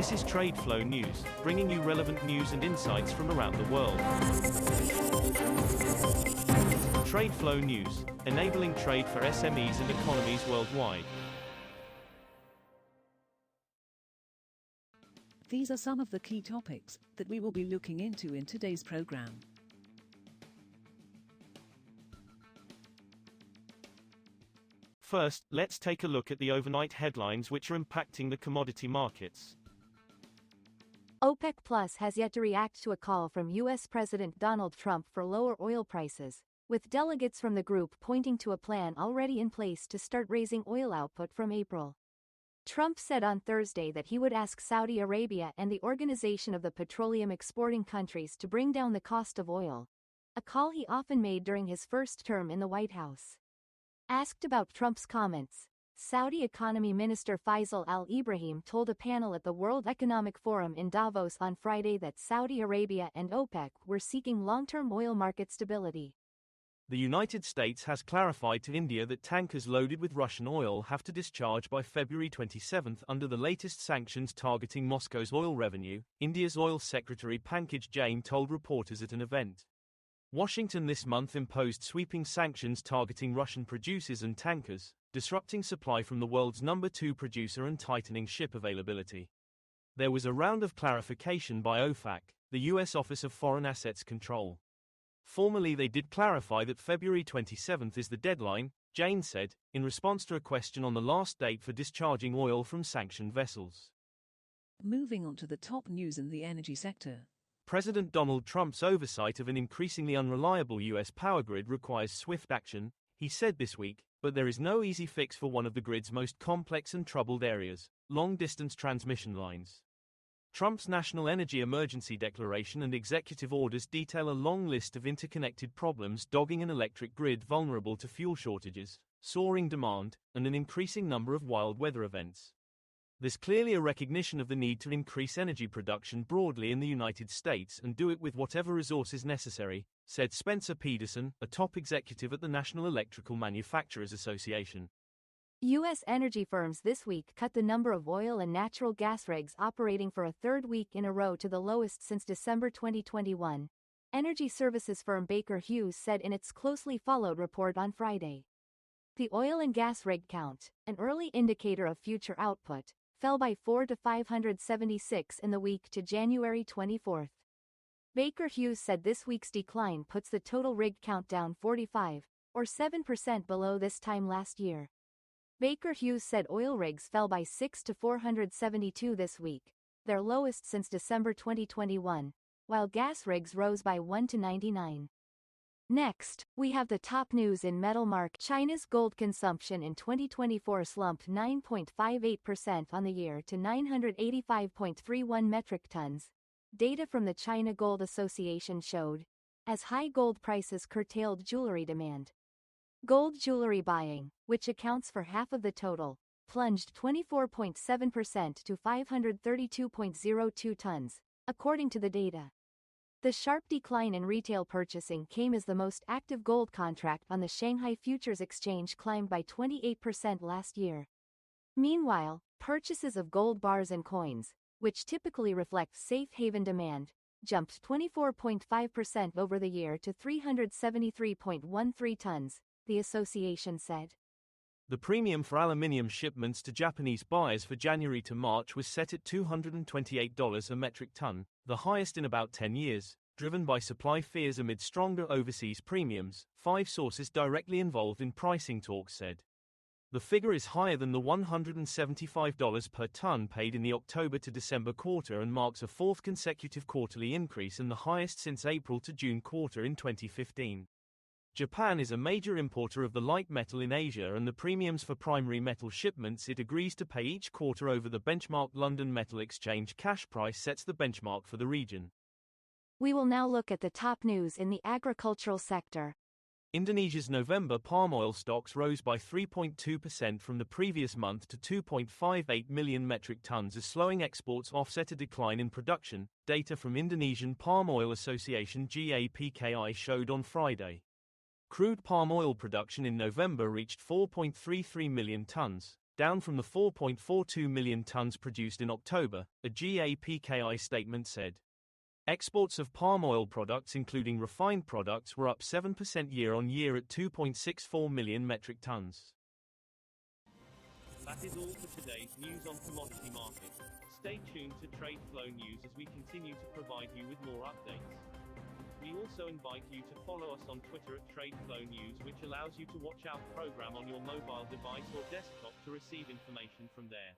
This is TradeFlow News, bringing you relevant news and insights from around the world. TradeFlow News, enabling trade for SMEs and economies worldwide. These are some of the key topics that we will be looking into in today's program. First, let's take a look at the overnight headlines which are impacting the commodity markets. OPEC Plus has yet to react to a call from U.S. President Donald Trump for lower oil prices, with delegates from the group pointing to a plan already in place to start raising oil output from April. Trump said on Thursday that he would ask Saudi Arabia and the Organization of the Petroleum Exporting Countries to bring down the cost of oil, a call he often made during his first term in the White House. Asked about Trump's comments, Saudi Economy Minister Faisal al-Ibrahim told a panel at the World Economic Forum in Davos on Friday that Saudi Arabia and OPEC were seeking long-term oil market stability. The United States has clarified to India that tankers loaded with Russian oil have to discharge by February 27 under the latest sanctions targeting Moscow's oil revenue, India's Oil Secretary Pankaj Jain told reporters at an event. Washington this month imposed sweeping sanctions targeting Russian producers and tankers, disrupting supply from the world's number 2 producer and tightening ship availability. There was a round of clarification by OFAC, the U.S. Office of Foreign Assets Control. Formally, they did clarify that February 27 is the deadline, Jain said, in response to a question on the last date for discharging oil from sanctioned vessels. Moving on to the top news in the energy sector. President Donald Trump's oversight of an increasingly unreliable U.S. power grid requires swift action, he said this week, but there is no easy fix for one of the grid's most complex and troubled areas, long-distance transmission lines. Trump's National Energy Emergency Declaration and executive orders detail a long list of interconnected problems dogging an electric grid vulnerable to fuel shortages, soaring demand, and an increasing number of wild weather events. There's clearly a recognition of the need to increase energy production broadly in the United States and do it with whatever resources necessary, said Spencer Peterson, a top executive at the National Electrical Manufacturers Association. U.S. energy firms this week cut the number of oil and natural gas rigs operating for a third week in a row to the lowest since December 2021, energy services firm Baker Hughes said in its closely followed report on Friday. The oil and gas rig count, an early indicator of future output, fell by 4 to 576 in the week to January 24. Baker Hughes said this week's decline puts the total rig count down 45, or 7% below this time last year. Baker Hughes said oil rigs fell by 6 to 472 this week, their lowest since December 2021, while gas rigs rose by 1 to 99. Next, we have the top news in metal market. China's gold consumption in 2024 slumped 9.58% on the year to 985.31 metric tons, data from the China Gold Association showed, as high gold prices curtailed jewelry demand. Gold jewelry buying, which accounts for half of the total, plunged 24.7% to 532.02 tons, according to the data. The sharp decline in retail purchasing came as the most active gold contract on the Shanghai Futures Exchange climbed by 28% last year. Meanwhile, purchases of gold bars and coins, which typically reflect safe haven demand, jumped 24.5% over the year to 373.13 tons, the association said. The premium for aluminium shipments to Japanese buyers for January to March was set at $228 a metric ton, the highest in about 10 years, driven by supply fears amid stronger overseas premiums, 5 sources directly involved in pricing talks said. The figure is higher than the $175 per ton paid in the October to December quarter and marks a 4th consecutive quarterly increase and the highest since April to June quarter in 2015. Japan is a major importer of the light metal in Asia, and the premiums for primary metal shipments it agrees to pay each quarter over the benchmark London Metal Exchange cash price sets the benchmark for the region. We will now look at the top news in the agricultural sector. Indonesia's November palm oil stocks rose by 3.2% from the previous month to 2.58 million metric tons as slowing exports offset a decline in production, data from Indonesian Palm Oil Association GAPKI showed on Friday. Crude palm oil production in November reached 4.33 million tons, down from the 4.42 million tons produced in October, a GAPKI statement said. Exports of palm oil products including refined products were up 7% year-on-year at 2.64 million metric tons. That is all for today's news on commodity markets. Stay tuned to TradeFlow News as we continue to provide you with more updates. We also invite you to follow us on Twitter at TradeFlow News, which allows you to watch our program on your mobile device or desktop to receive information from there.